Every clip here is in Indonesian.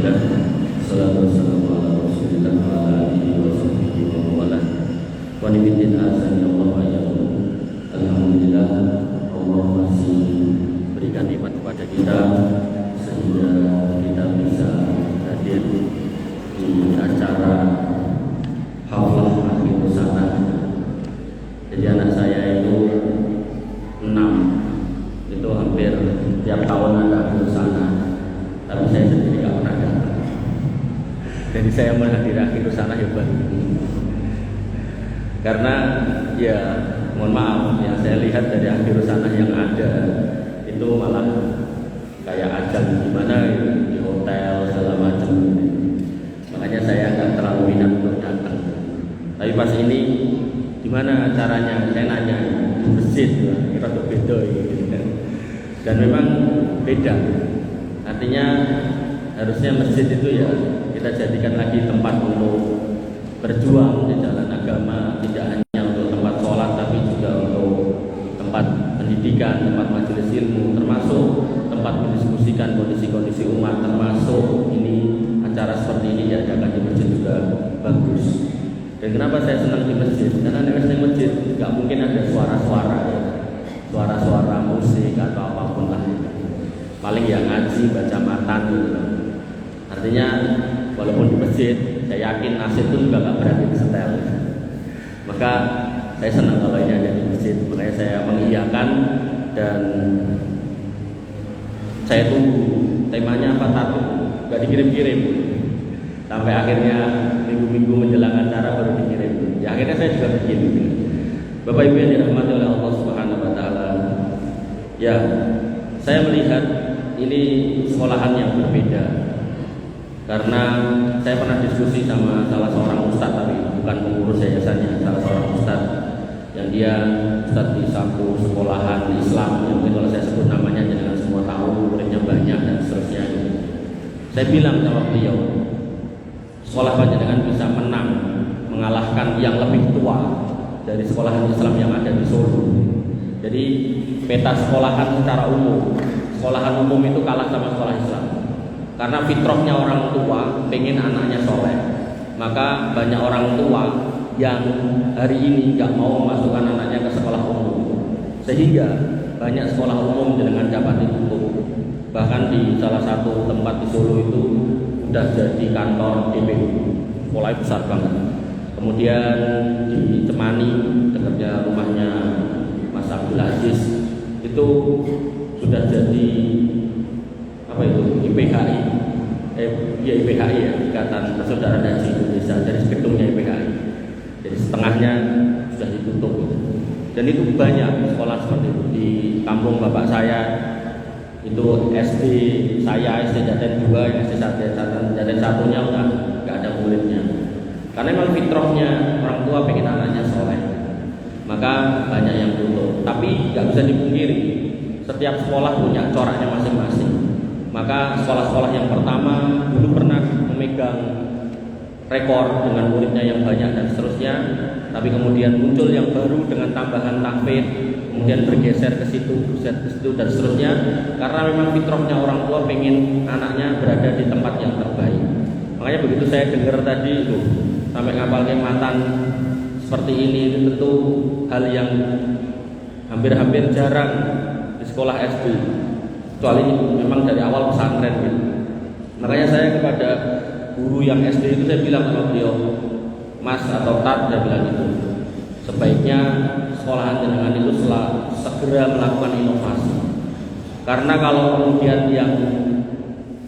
Alhamdulillah, salatu wassalamu ala Rasulillah wa ala alihi wa sahbihi wa mawala. Wa nibitin azan ya Allah wa ya Allah. Alhamdulillah, Allah masih berikan nikmat kepada kita sehingga kita bisa hadir di acara haflah akhir sana. Jadi anak saya itu 6, itu hampir tiap tahun ada akhir sana. Tapi saya sendiri tidak pernah datang. Jadi saya menghadiri akhir sana hebat. Karena ya mohon maaf, yang saya lihat dari akhir sana yang ada itu malah kayak ajang gimana di hotel segala macam. Makanya saya nggak terlalu minat untuk datang. Tapi pas ini gimana caranya? Saya nanya di masjid, kira beda gitu kan. Dan memang beda. Artinya harusnya masjid itu ya kita jadikan lagi tempat untuk berjuang di jalan agama, tidak hanya untuk tempat sholat tapi juga untuk tempat pendidikan, tempat majelis ilmu, termasuk tempat mendiskusikan kondisi-kondisi umat, termasuk ini acara seperti ini diadakan di masjid juga bagus. Dan kenapa saya senang di masjid? Karena di masjid nggak mungkin ada suara-suara ya, suara-suara musik atau apapun lah. Paling ya ngaji, baca matan gitu. Artinya walaupun di masjid, saya yakin nasib itu juga nggak berani disetel. Maka saya senang kalau ini ada di masjid. Makanya saya mengiyakan dan saya tunggu temanya apa tahu, nggak dikirim-kirim. Sampai akhirnya minggu-minggu menjelang acara baru dikirim. Ya akhirnya saya juga bikin. Bapak Ibu yang dirahmati oleh Allah Subhanahu Wa Taala. Ya, saya melihat ini sekolahan yang berbeda. Karena saya pernah diskusi sama salah seorang ustadz, tapi bukan pengurus yayasannya, salah seorang ustadz yang dia ustadz di satu sekolahan Islam yang mungkin kalau saya sebut namanya jangan semua tahu, muridnya banyak dan seterusnya. Saya bilang sama beliau, sekolah panjenengan bisa menang, mengalahkan yang lebih tua dari sekolahan Islam yang ada di Solo. Jadi peta sekolahan secara umum, sekolahan umum itu kalah sama sekolah Islam. Karena fitrahnya orang tua pengen anaknya soleh, maka banyak orang tua yang hari ini nggak mau memasukkan anaknya ke sekolah umum, sehingga banyak sekolah umum dengan dapat ditutup. Bahkan di salah satu tempat di Solo itu udah jadi kantor DPU, sekolahnya besar banget. Kemudian di Cemani dekatnya rumahnya Mas Abdul Aziz itu sudah jadi apa itu IPHI, ya IPHI ya, Ikatan Persaudaraan Haji Indonesia, dari spektrumnya IPHI. Jadi setengahnya sudah ditutup. Dan itu banyak sekolah seperti itu di kampung bapak saya. Itu SD saya, SD Jaten 2, SD Jaten 1-nya udah nggak ada muridnya. Karena memang fitrahnya orang tua pengen anaknya soleh, maka banyak yang tutup. Tapi nggak bisa dipungkiri, setiap sekolah punya coraknya masing-masing. Maka sekolah-sekolah yang pertama dulu pernah memegang rekor dengan muridnya yang banyak dan seterusnya, tapi kemudian muncul yang baru dengan tambahan tahfidz, kemudian bergeser ke situ dan seterusnya, karena memang fitrahnya orang tua pengen anaknya berada di tempat yang terbaik. Makanya begitu saya dengar tadi itu sampai ngapalin matan seperti ini, itu tentu hal yang hampir-hampir jarang di sekolah SD. Kecuali memang dari awal pesantren gitu. Makanya saya kepada guru yang SD itu saya bilang sama beliau, Mas atau Tat, saya bilang itu sebaiknya sekolahan jenengan itu segera melakukan inovasi. Karena kalau kemudian yang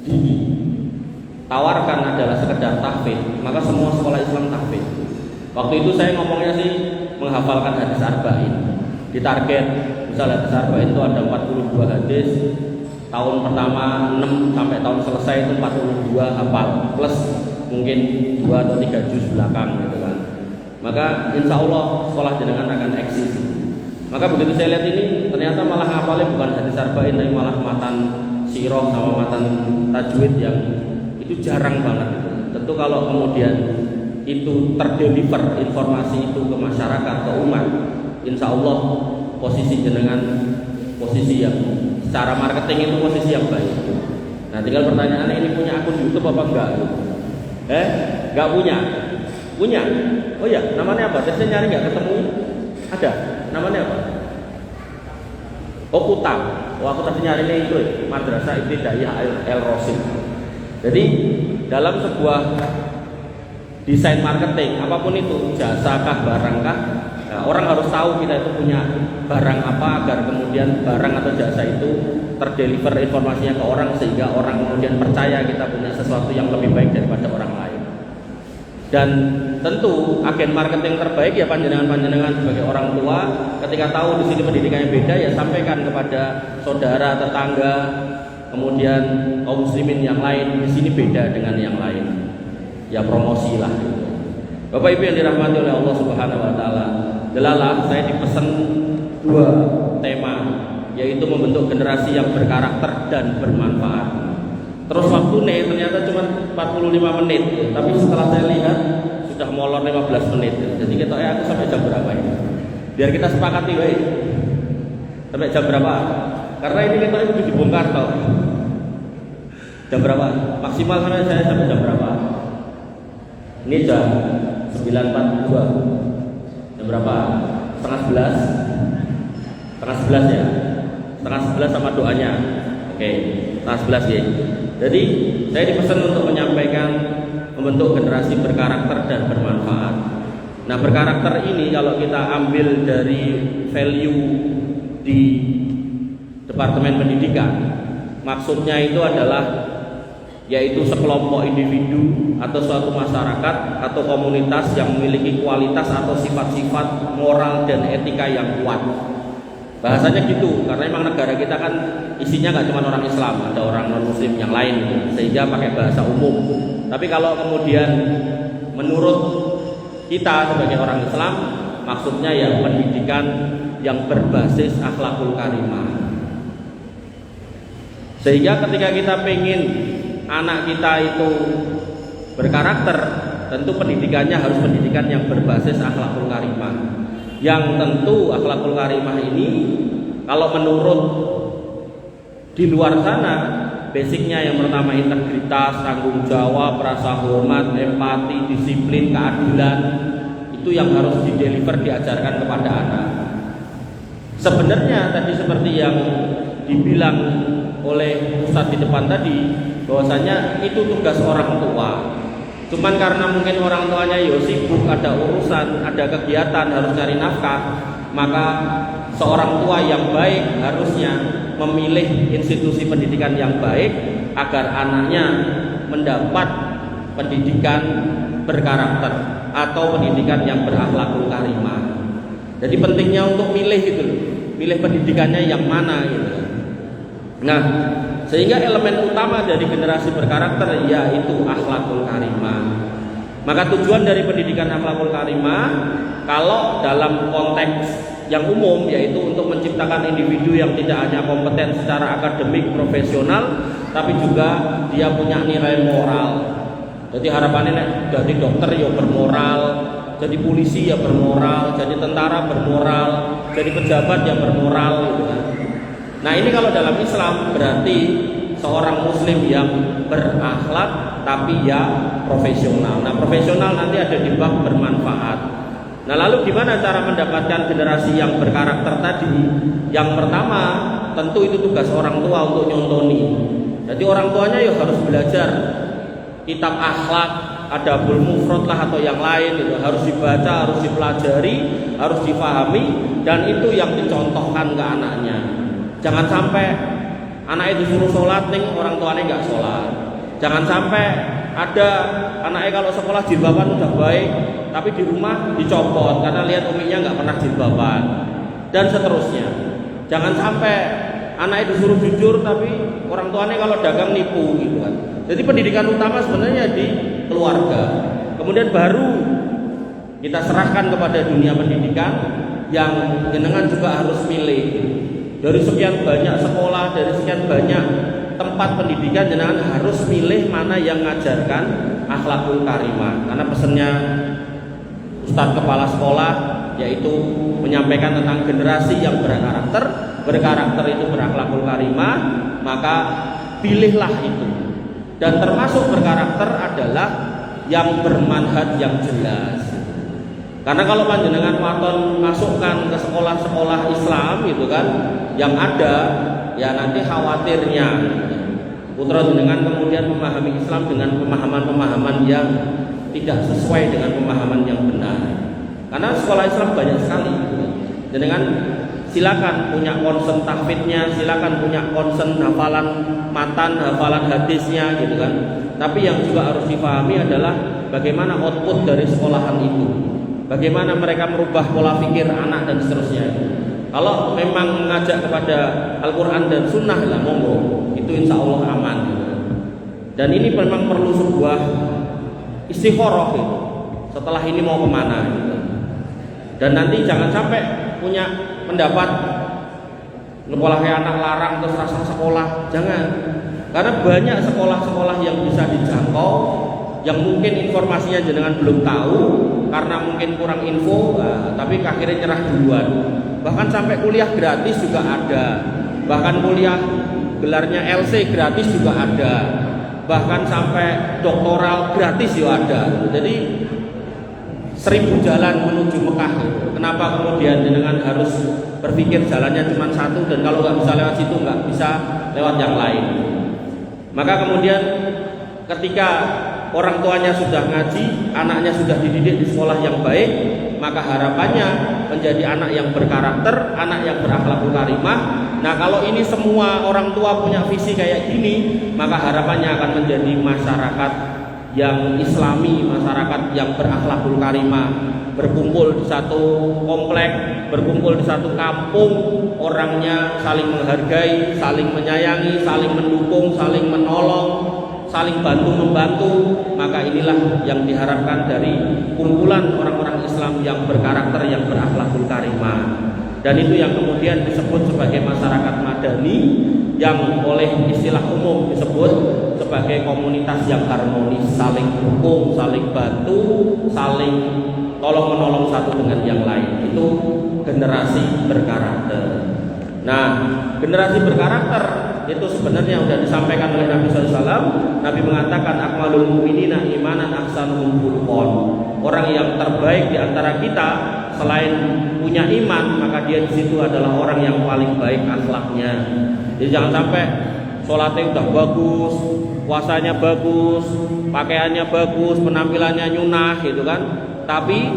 ditawarkan adalah sekedar tahfidz, maka semua sekolah Islam tahfidz. Waktu itu saya ngomongnya sih menghafalkan hadis arba'in. Ditarget misalnya hadis arba'in itu ada 42 hadis. Tahun pertama 6 sampai tahun selesai itu 42 hafal plus mungkin 2 atau 3 juz belakang gitu kan. Maka insya Allah sekolah jenengan akan eksis. Maka begitu saya lihat ini ternyata malah hafalnya bukan hadis arba'in tapi malah matan sirah sama matan tajwid yang itu jarang banget itu. Tentu kalau kemudian itu terdeliver informasi itu ke masyarakat, ke umat, insya Allah posisi jenengan posisi yang secara marketing itu posisi yang baik. Nah, tinggal pertanyaannya, ini punya akun YouTube apa enggak? Enggak punya. Punya? Oh ya, namanya apa? Saya nyari nggak ketemu. Ada. Namanya apa? Oh, Kutang. Oh, aku tadi nyari itu Madrasah Ibtidaiyah El Rosid. Jadi dalam sebuah desain marketing, apapun itu, jasakah, barangkah, nah, orang harus tahu kita itu punya barang apa agar kemudian barang atau jasa itu terdeliver informasinya ke orang, sehingga orang kemudian percaya kita punya sesuatu yang lebih baik daripada orang lain. Dan tentu agen marketing terbaik ya panjenengan sebagai orang tua, ketika tahu di sini pendidikannya beda, ya sampaikan kepada saudara, tetangga, kemudian kaum muslimin yang lain, di sini beda dengan yang lain. Ya promosilah. Bapak Ibu yang dirahmati oleh Allah Subhanahu wa taala, delalah saya dipesan 2 tema, yaitu membentuk generasi yang berkarakter dan bermanfaat. Terus waktu nih ternyata cuma 45 menit, tapi setelah saya lihat sudah molor 15 menit. Jadi kita aku sampai jam berapa ini? Biar kita sepakati baik. Sampai jam berapa? Karena ini kita itu dibongkar toh. Jam berapa? Maksimal saya sampai jam berapa? Ini jam 9.42. Jam berapa? Setengah 11. Setengah 11 ya. Setengah 11 sama doanya. Oke, setengah 11 ya. Jadi saya dipesan untuk menyampaikan membentuk generasi berkarakter dan bermanfaat. Nah, berkarakter ini kalau kita ambil dari value di Departemen Pendidikan, maksudnya itu adalah yaitu sekelompok individu atau suatu masyarakat atau komunitas yang memiliki kualitas atau sifat-sifat moral dan etika yang kuat. Bahasanya gitu, karena memang negara kita kan isinya nggak cuma orang Islam, ada orang non Muslim yang lain, sehingga pakai bahasa umum. Tapi kalau kemudian menurut kita sebagai orang Islam, maksudnya ya pendidikan yang berbasis akhlakul karimah. Sehingga ketika kita pengen anak kita itu berkarakter, tentu pendidikannya harus pendidikan yang berbasis akhlakul karimah. Yang tentu akhlakul karimah ini kalau menurut di luar sana, basicnya yang pertama integritas, tanggung jawab, rasa hormat, empati, disiplin, keadilan, itu yang harus dideliver, diajarkan kepada anak. Sebenarnya tadi seperti yang dibilang oleh Ustadz di depan tadi, bahwasanya itu tugas orang tua. Cuman karena mungkin orang tuanya yo sibuk, ada urusan, ada kegiatan, harus cari nafkah, maka seorang tua yang baik harusnya memilih institusi pendidikan yang baik agar anaknya mendapat pendidikan berkarakter atau pendidikan yang berakhlakul karimah. Jadi pentingnya untuk milih gitu, milih pendidikannya yang mana gitu. Nah, sehingga elemen utama dari generasi berkarakter yaitu akhlakul karimah. Maka tujuan dari pendidikan akhlakul karimah, kalau dalam konteks yang umum, yaitu untuk menciptakan individu yang tidak hanya kompeten secara akademik profesional, tapi juga dia punya nilai moral. Jadi harapannya jadi dokter ya bermoral, jadi polisi ya bermoral, jadi tentara bermoral, jadi pejabat ya bermoral gitu kan. Nah, ini kalau dalam Islam berarti seorang muslim yang berakhlak tapi ya profesional. Nah, profesional nanti ada di bab bermanfaat. Nah, lalu gimana cara mendapatkan generasi yang berkarakter tadi? Yang pertama, tentu itu tugas orang tua untuk nyontoni. Jadi orang tuanya ya harus belajar kitab akhlak, adabul mufrad lah atau yang lain itu harus dibaca, harus dipelajari, harus difahami, dan itu yang dicontohkan ke anaknya. Jangan sampai anak itu suruh sholat nih orang tuanya nggak sholat. Jangan sampai ada anaknya kalau sekolah jilbaban udah baik, tapi di rumah dicopot karena lihat uminya nggak pernah jilbaban, dan seterusnya. Jangan sampai anak itu suruh jujur tapi orang tuanya kalau dagang nipu gitu kan. Jadi pendidikan utama sebenarnya di keluarga. Kemudian baru kita serahkan kepada dunia pendidikan yang jenengan juga harus milih. Dari sekian banyak sekolah, dari sekian banyak tempat pendidikan, jenengan harus milih mana yang mengajarkan akhlakul karimah. Karena pesannya Ustadz Kepala Sekolah yaitu menyampaikan tentang generasi yang berkarakter itu berakhlakul karimah, maka pilihlah itu. Dan termasuk berkarakter adalah yang bermanhaj yang jelas. Karena kalau panjenengan waton masukkan ke sekolah-sekolah Islam itu kan, yang ada ya nanti khawatirnya putra jenengan kemudian memahami Islam dengan pemahaman-pemahaman yang tidak sesuai dengan pemahaman yang benar. Karena sekolah Islam banyak sekali. Jenengan silakan punya concern tahfidnya, silakan punya concern hafalan matan, hafalan hadisnya gitu kan. Tapi yang juga harus dipahami adalah bagaimana output dari sekolahan itu. Bagaimana mereka merubah pola pikir anak dan seterusnya. Kalau memang mengajak kepada Al-Quran dan Sunnah lah monggo, itu insya Allah aman. Dan ini memang perlu sebuah istikharah gitu. Setelah ini mau kemana gitu. Dan nanti jangan sampai punya pendapat sekolah kayak anak larang terus rasa sekolah, jangan. Karena banyak sekolah-sekolah yang bisa dijangkau, yang mungkin informasinya jenengan belum tahu karena mungkin kurang info, tapi akhirnya nyerah duluan. Bahkan sampai kuliah gratis juga ada, bahkan kuliah gelarnya LC gratis juga ada, bahkan sampai doktoral gratis juga ada. Jadi 1000 jalan menuju Mekah. Kenapa kemudian jenengan harus berpikir jalannya cuma satu, dan kalau nggak bisa lewat situ nggak bisa lewat yang lain. Maka kemudian ketika orang tuanya sudah ngaji, anaknya sudah dididik di sekolah yang baik, maka harapannya menjadi anak yang berkarakter, anak yang berakhlakul karimah. Nah, kalau ini semua orang tua punya visi kayak gini, maka harapannya akan menjadi masyarakat yang islami, masyarakat yang berakhlakul karimah, berkumpul di satu komplek, berkumpul di satu kampung, orangnya saling menghargai, saling menyayangi, saling mendukung, saling menolong, saling bantu-membantu. Maka inilah yang diharapkan dari kumpulan orang-orang Islam yang berkarakter, yang berakhlakul karimah. Dan itu yang kemudian disebut sebagai masyarakat madani, yang oleh istilah umum disebut sebagai komunitas yang harmonis, saling dukung, saling bantu, saling tolong-menolong satu dengan yang lain. Itu generasi berkarakter. Nah, generasi berkarakter itu sebenarnya sudah disampaikan oleh Nabi SAW. Nabi mengatakan akmalul mu'minina imanan ahsanuhum khuluqan. Orang yang terbaik di antara kita selain punya iman, maka dia di situ adalah orang yang paling baik akhlaknya. Jadi jangan sampai sholatnya udah bagus, puasanya bagus, pakaiannya bagus, penampilannya nyunah gitu kan, tapi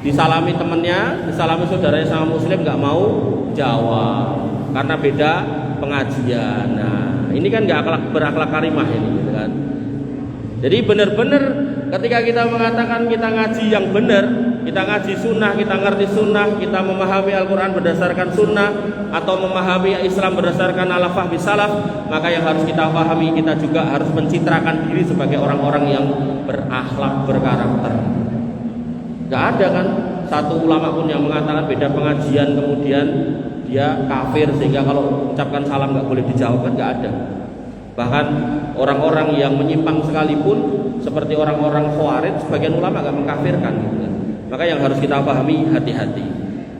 disalami temennya, disalami saudaranya sama muslim nggak mau jawab karena beda pengajian. Nah, ini kan nggak berakhlak karimah ini gitu kan. Jadi benar-benar ketika kita mengatakan kita ngaji yang benar, kita ngaji sunnah, kita ngerti sunnah, kita memahami Al-Quran berdasarkan sunnah, atau memahami Islam berdasarkan ala fahmi salaf, maka yang harus kita pahami, kita juga harus mencitrakan diri sebagai orang-orang yang berakhlak, berkarakter. Gak ada kan satu ulama pun yang mengatakan beda pengajian kemudian dia kafir sehingga kalau ucapkan salam gak boleh dijawab, kan gak ada. Bahkan orang-orang yang menyimpang sekalipun seperti orang-orang Khawarij, sebagian ulama gak mengkafirkan gitu kan. Maka yang harus kita pahami, hati-hati.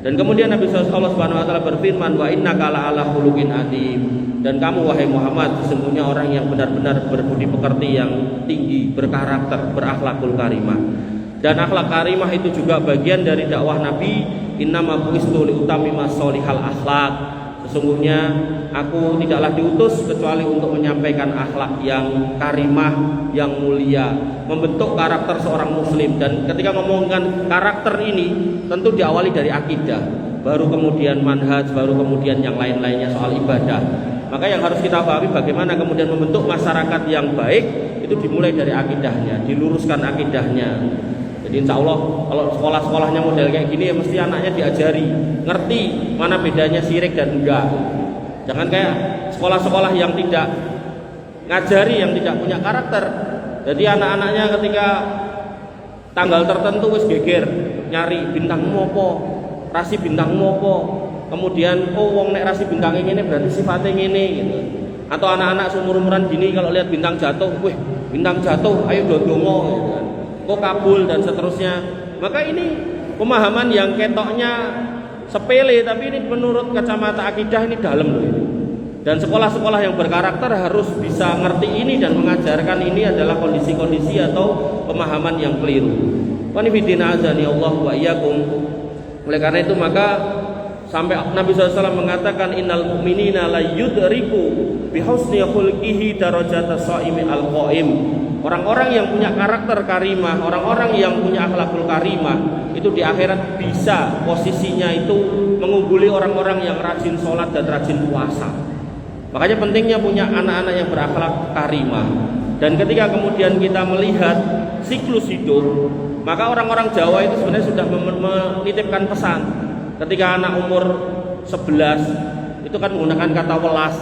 Dan kemudian Nabi SAW berfirman, wa innaka la'ala khuluqin adzim. Dan kamu wahai Muhammad sesungguhnya orang yang benar-benar berbudi pekerti yang tinggi, berkarakter, berakhlakul karimah. Dan akhlak karimah itu juga bagian dari dakwah Nabi. Innama bu'istu liutammima sholihal akhlak. Sesungguhnya aku tidaklah diutus kecuali untuk menyampaikan akhlak yang karimah, yang mulia, membentuk karakter seorang muslim. Dan ketika ngomongkan karakter ini tentu diawali dari akidah, baru kemudian manhaj, baru kemudian yang lain-lainnya soal ibadah. Maka yang harus kita pahami bagaimana kemudian membentuk masyarakat yang baik itu dimulai dari akidahnya, diluruskan akidahnya. Jadi insya Allah kalau sekolah-sekolahnya model kayak gini ya mesti anaknya diajari, ngerti mana bedanya syirik dan enggak. Jangan kayak sekolah-sekolah yang tidak ngajari, yang tidak punya karakter. Jadi anak-anaknya ketika tanggal tertentu wis geger nyari bintang mopo, rasi bintang mopo. Kemudian wong nek rasi bintang ini berarti sifatnya ini gitu. Atau anak-anak seumur-umuran gini kalau lihat bintang jatuh, wih bintang jatuh, ayo dongo gitu kan. Kok kabul dan seterusnya. Maka ini pemahaman yang ketoknya sepele, tapi ini menurut kacamata akidah ini dalam loh ini. Dan sekolah-sekolah yang berkarakter harus bisa ngerti ini dan mengajarkan ini adalah kondisi-kondisi atau pemahaman yang keliru. Wanifidina azani Allah wa iyyakum. Oleh karena itu maka sampai Nabi SAW mengatakan innal mu'minina la yudriku bihusni khulqihi darajatas shaimi al-qaim. Orang-orang yang punya karakter karimah, orang-orang yang punya akhlakul karimah itu di akhirat bisa posisinya itu mengungguli orang-orang yang rajin sholat dan rajin puasa. Makanya pentingnya punya anak-anak yang berakhlak karimah. Dan ketika kemudian kita melihat siklus hidup, maka orang-orang Jawa itu sebenarnya sudah menitipkan pesan. Ketika anak umur 11 itu kan menggunakan kata welas,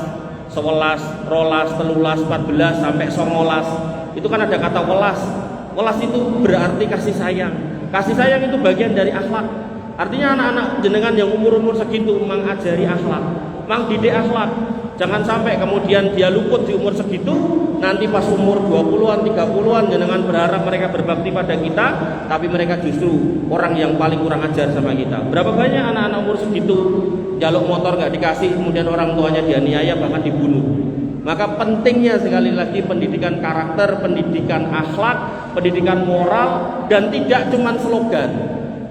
11, rolas, telulas, 14 sampai 19. Itu kan ada kata welas. Welas itu berarti kasih sayang. Kasih sayang itu bagian dari akhlak. Artinya anak-anak jenengan yang umur-umur segitu mengajari akhlak, mengdidik akhlak. Jangan sampai kemudian dia luput di umur segitu, nanti pas umur 20-an, 30-an jenengan berharap mereka berbakti pada kita, tapi mereka justru orang yang paling kurang ajar sama kita. Berapa banyak anak-anak umur segitu jaluk motor gak dikasih, kemudian orang tuanya dianiaya bahkan dibunuh. Maka pentingnya sekali lagi pendidikan karakter, pendidikan akhlak, pendidikan moral, dan tidak cuman slogan.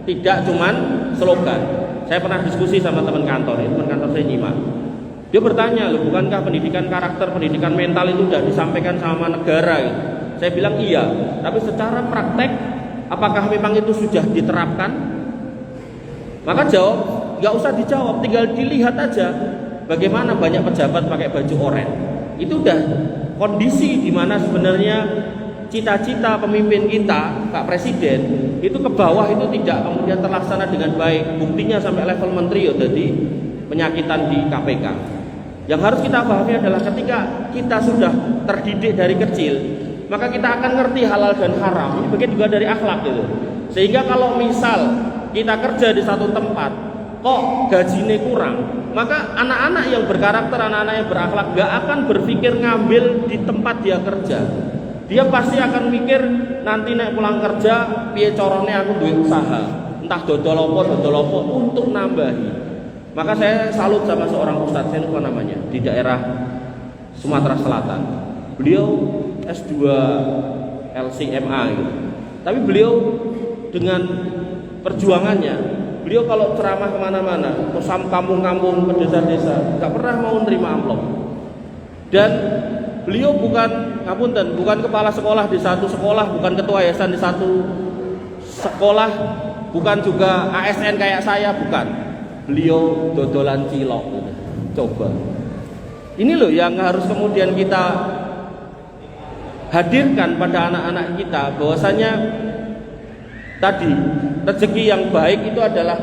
Tidak cuman slogan. Saya pernah diskusi sama teman kantor, teman kantor saya nyimak. Dia bertanya, loh, bukankah pendidikan karakter, pendidikan mental itu sudah disampaikan sama negara? Gitu. Saya bilang iya, tapi secara praktek, apakah memang itu sudah diterapkan? Maka jawab, nggak usah dijawab, tinggal dilihat aja. Bagaimana banyak pejabat pakai baju oranye. Itu udah kondisi di mana sebenarnya cita-cita pemimpin kita, Pak Presiden, itu ke bawah itu tidak kemudian terlaksana dengan baik. Buktinya sampai level menteri ya jadi penyakitan di KPK. Yang harus kita pahami adalah ketika kita sudah terdidik dari kecil, maka kita akan ngerti halal dan haram. Ini bagian juga dari akhlak gitu. Sehingga kalau misal kita kerja di satu tempat, kok gajinya kurang, maka anak-anak yang berkarakter, anak-anak yang berakhlak gak akan berpikir ngambil di tempat dia kerja. Dia pasti akan mikir nanti naik pulang kerja, piye corone aku duwe usaha, entah dodol apa untuk nambahi. Maka saya salut sama seorang ustadz, saya lupa namanya, di daerah Sumatera Selatan. Beliau S2 LCMA gitu. Tapi beliau dengan perjuangannya, beliau kalau ceramah kemana-mana, ke kampung-kampung, ke desa-desa, gak pernah mau nerima amplop. Dan beliau bukan kepala sekolah di satu sekolah, bukan ketua yayasan di satu sekolah, bukan juga ASN kayak saya, bukan. Beliau dodolan cilok gitu. Coba. Ini loh yang harus kemudian kita hadirkan pada anak-anak kita, bahwasanya tadi rezeki yang baik itu adalah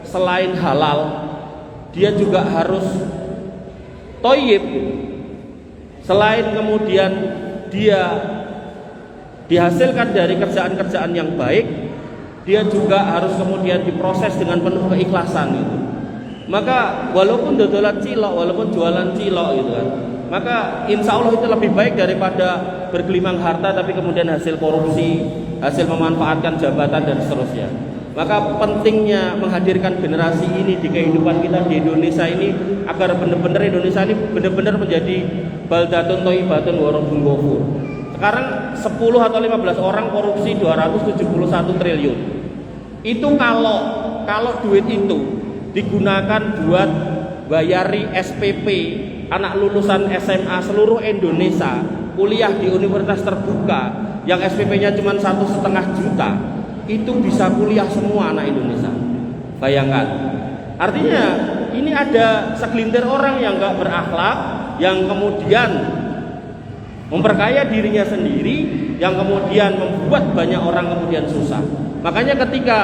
selain halal, dia juga harus thayyib. Selain kemudian dia dihasilkan dari kerjaan-kerjaan yang baik, dia juga harus kemudian diproses dengan penuh keikhlasan gitu. Maka walaupun dodolan cilok, walaupun jualan cilok gitu kan, maka insya Allah itu lebih baik daripada bergelimang harta tapi kemudian hasil korupsi, hasil memanfaatkan jabatan dan seterusnya. Maka pentingnya menghadirkan generasi ini di kehidupan kita di Indonesia ini, agar benar-benar Indonesia ini benar-benar menjadi baldatun thayyibatun wa rabbun ghafur. Sekarang 10 atau 15 orang korupsi 271 triliun. Itu kalau duit itu digunakan buat bayari SPP anak lulusan SMA seluruh Indonesia kuliah di universitas terbuka yang SPP-nya cuma 1,5 juta, itu bisa kuliah semua anak Indonesia. Bayangkan. Artinya ini ada segelintir orang yang gak berakhlak, yang kemudian memperkaya dirinya sendiri, yang kemudian membuat banyak orang kemudian susah. Makanya ketika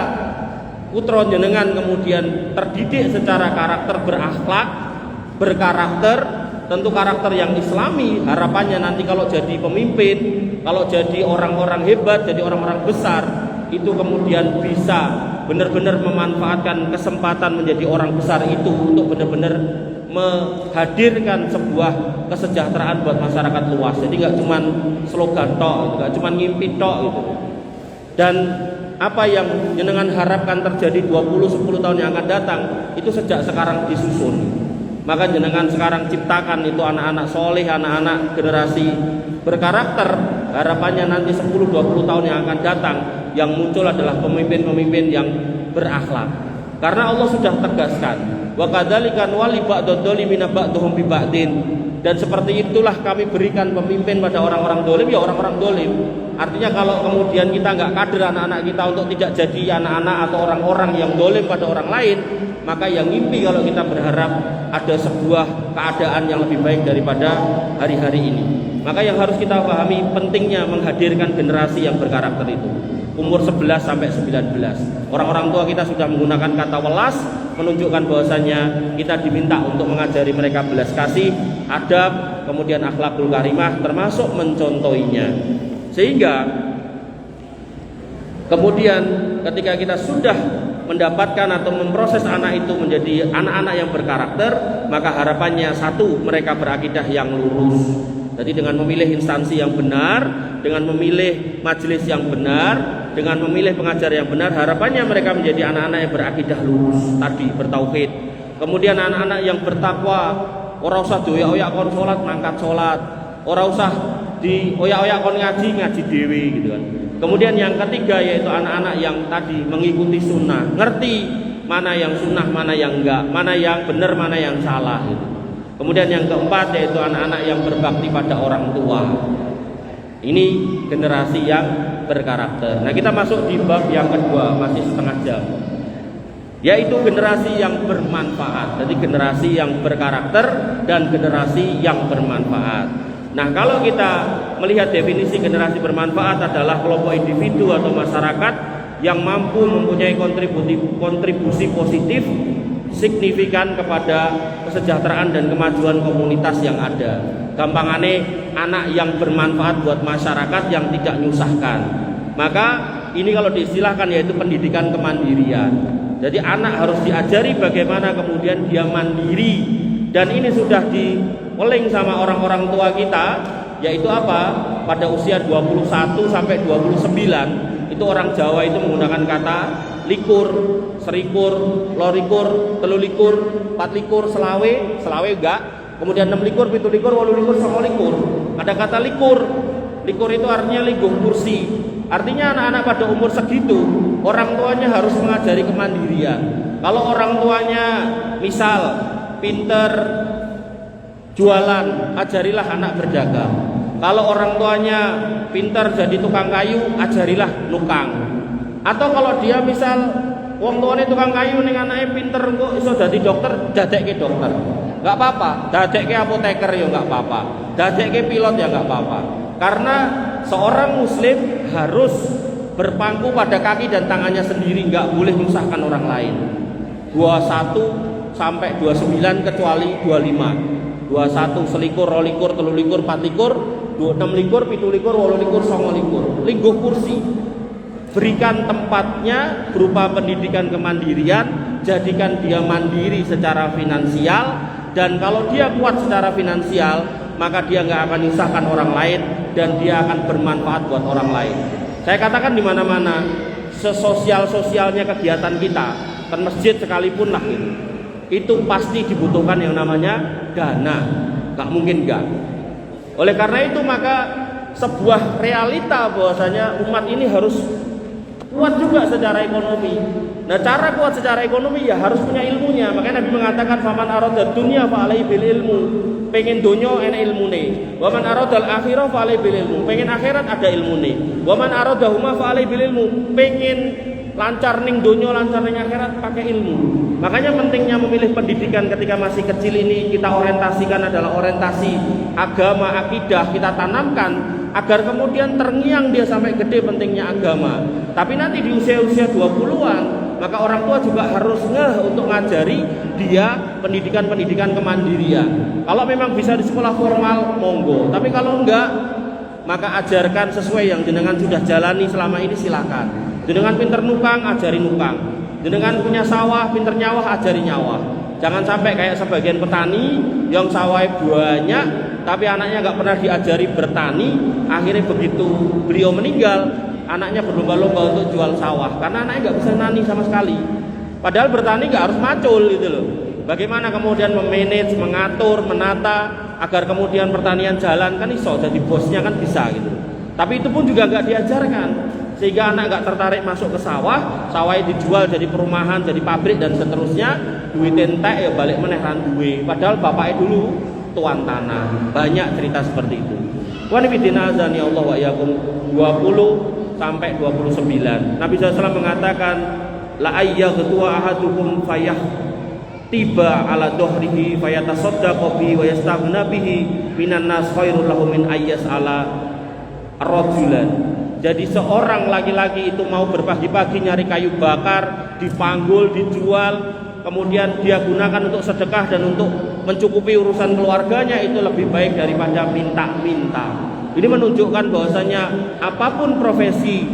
putra jenengan kemudian terdidik secara karakter berakhlak, berkarakter, tentu karakter yang islami, harapannya nanti kalau jadi pemimpin, kalau jadi orang-orang hebat, jadi orang-orang besar, itu kemudian bisa benar-benar memanfaatkan kesempatan menjadi orang besar itu untuk benar-benar menghadirkan sebuah kesejahteraan buat masyarakat luas. Jadi nggak cuma slogan tok, nggak cuma ngimpi tok gitu. Dan apa yang jenengan harapkan terjadi 20-10 tahun yang akan datang itu sejak sekarang disusun. Maka jenengan sekarang ciptakan itu anak-anak soleh, anak-anak generasi berkarakter. Harapannya nanti 10-20 tahun yang akan datang, yang muncul adalah pemimpin-pemimpin yang berakhlak. Karena Allah sudah tegaskan, wa kadzalika wali ba'dadz dzalimina ba'dhum bi ba'din. Dan seperti itulah kami berikan pemimpin pada orang-orang dolim, ya orang-orang dolim. Artinya kalau kemudian kita nggak kader anak-anak kita untuk tidak jadi anak-anak atau orang-orang yang dolim pada orang lain, maka yang ngimpi kalau kita berharap ada sebuah keadaan yang lebih baik daripada hari-hari ini. Maka yang harus kita pahami pentingnya menghadirkan generasi yang berkarakter itu. Umur 11 sampai 19. Orang-orang tua kita sudah menggunakan kata welas, menunjukkan bahwasanya kita diminta untuk mengajari mereka belas kasih, adab, kemudian akhlakul karimah, termasuk mencontohinya. Sehingga kemudian ketika kita sudah mendapatkan atau memproses anak itu menjadi anak-anak yang berkarakter, maka harapannya satu, mereka berakidah yang lurus. Jadi dengan memilih instansi yang benar, dengan memilih majelis yang benar, dengan memilih pengajar yang benar, harapannya mereka menjadi anak-anak yang berakidah lurus tadi, bertauhid. Kemudian anak-anak yang bertakwa, ora usah dioyak-oyak kon salat mangkat salat, ora usah dioyak-oyak kon ngaji dhewe gitu kan. Kemudian yang ketiga yaitu anak-anak yang tadi mengikuti sunnah, ngerti mana yang sunnah, mana yang enggak, mana yang benar, mana yang salah gitu. Kemudian yang keempat yaitu anak-anak yang berbakti pada orang tua. Ini generasi yang berkarakter. Nah, kita masuk di bab yang kedua, masih setengah jam, yaitu generasi yang bermanfaat. Jadi generasi yang berkarakter dan generasi yang bermanfaat. Nah, kalau kita melihat definisi generasi bermanfaat adalah kelompok individu atau masyarakat yang mampu mempunyai kontribusi positif signifikan kepada kesejahteraan dan kemajuan komunitas yang ada. Gampangane anak yang bermanfaat buat masyarakat yang tidak nyusahkan. Maka ini kalau diistilahkan yaitu pendidikan kemandirian. Jadi anak harus diajari bagaimana kemudian dia mandiri. Dan ini sudah dioling sama orang-orang tua kita, yaitu apa? Pada usia 21 sampai 29 itu orang Jawa itu menggunakan kata likur, serikur, lorikur, telulikur, patlikur, selawe enggak, kemudian 6 likur, 7 likur, 8 likur, 9 likur. Ada kata likur. Likur itu artinya lingguh kursi. Artinya anak-anak pada umur segitu orang tuanya harus mengajari kemandirian. Kalau orang tuanya misal pinter jualan, ajarilah anak berdagang. Kalau orang tuanya pinter jadi tukang kayu, ajarilah nukang. Atau kalau dia misal wong tuane tukang kayu ning anake pinter kok iso dadi dokter, dadekke dokter. Enggak apa-apa. Dadekke apoteker ya enggak apa-apa. Dadekke pilot ya enggak apa-apa. Karena seorang muslim harus berpangku pada kaki dan tangannya sendiri, enggak boleh menyusahkan orang lain. 21 sampai 29 kecuali 25. 21 selikur, rolikur, telulikur, patlikur, 26 likur, 7 likur, 8 likur, 9 likur. Lingguh kursi. Berikan tempatnya berupa pendidikan kemandirian, jadikan dia mandiri secara finansial, dan kalau dia kuat secara finansial, maka dia nggak akan menyusahkan orang lain dan dia akan bermanfaat buat orang lain. Saya katakan di mana-mana, sesosial-sosialnya kegiatan kita, kan masjid sekalipun lah gitu, itu pasti dibutuhkan yang namanya dana, nggak mungkin nggak. Oleh karena itu maka sebuah realita bahwasanya umat ini harus kuat juga secara ekonomi. Nah, cara kuat secara ekonomi ya harus punya ilmunya. Makanya Nabi mengatakan faman arada dunya fa alaihi bil ilmu. Pengen donya enak ilmune. Wa man arada al akhirah fa alaihi bil ilmu. Pengen akhirat ada ilmune. Wa man arada huma fa alaihi bil ilmu. Pengen lancar ning donya, lancar ning akhirat pakai ilmu. Makanya pentingnya memilih pendidikan ketika masih kecil ini kita orientasikan adalah orientasi agama, akidah, kita tanamkan agar kemudian terngiang dia sampai gede pentingnya agama. Tapi nanti di usia-usia 20-an, maka orang tua juga harus ngeh untuk ngajari dia pendidikan-pendidikan kemandirian. Kalau memang bisa di sekolah formal, monggo. Tapi kalau enggak, maka ajarkan sesuai yang jenengan sudah jalani selama ini, silakan. Jenengan pinter nukang, ajari nukang. Jenengan punya sawah, pinter nyawah, ajari nyawah. Jangan sampai kayak sebagian petani yang sawahnya banyak, tapi anaknya nggak pernah diajari bertani. Akhirnya begitu beliau meninggal, anaknya berlomba-lomba untuk jual sawah karena anaknya nggak bisa nani sama sekali. Padahal bertani nggak harus macul gitu loh. Bagaimana kemudian memanage, mengatur, menata agar kemudian pertanian jalan, kan iso jadi bosnya kan bisa gitu. Tapi itu pun juga nggak diajarkan, sehingga anak nggak tertarik masuk ke sawah, sawahnya dijual jadi perumahan, jadi pabrik dan seterusnya, duit entek ya balik meneh ran duwe. Padahal bapaknya dulu tuan tanah. Banyak cerita seperti itu. Wa nabiyina azani Allah wa yakum 20 sampai 29. Nabi SAW mengatakan la ayyaghtua ahadukum fayah tiba ala dohrihi fayatasaddaqu bihi wa yastaghna bihi minan nas khairul lahu min ayyas ala rajulan. Jadi seorang laki-laki itu mau berpagi-pagi nyari kayu bakar, dipanggul, dijual, kemudian dia gunakan untuk sedekah dan untuk mencukupi urusan keluarganya, itu lebih baik daripada minta-minta. Ini menunjukkan bahwasanya apapun profesi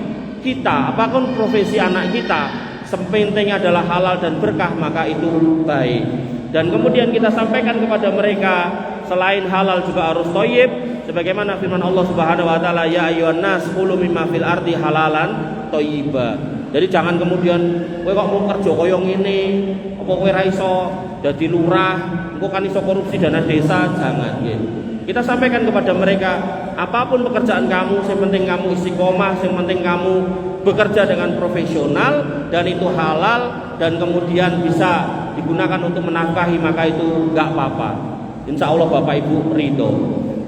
kita, apapun profesi anak kita, sepenting adalah halal dan berkah, maka itu baik. Dan kemudian kita sampaikan kepada mereka selain halal juga harus thayyib, sebagaimana firman Allah Subhanahu wa taala, ya ayyuhan nas qulu mimma fil ardi halalan thayyiba. Jadi jangan kemudian kowe kok mau kerja kaya ngene, apa kowe ra iso dadi lurah, engko kan iso korupsi dana desa, jangan nggih. Kita sampaikan kepada mereka, apapun pekerjaan kamu, yang penting kamu istiqomah, yang penting kamu bekerja dengan profesional dan itu halal dan kemudian bisa digunakan untuk menafkahi, maka itu enggak apa-apa. Insya Allah Bapak Ibu ridho.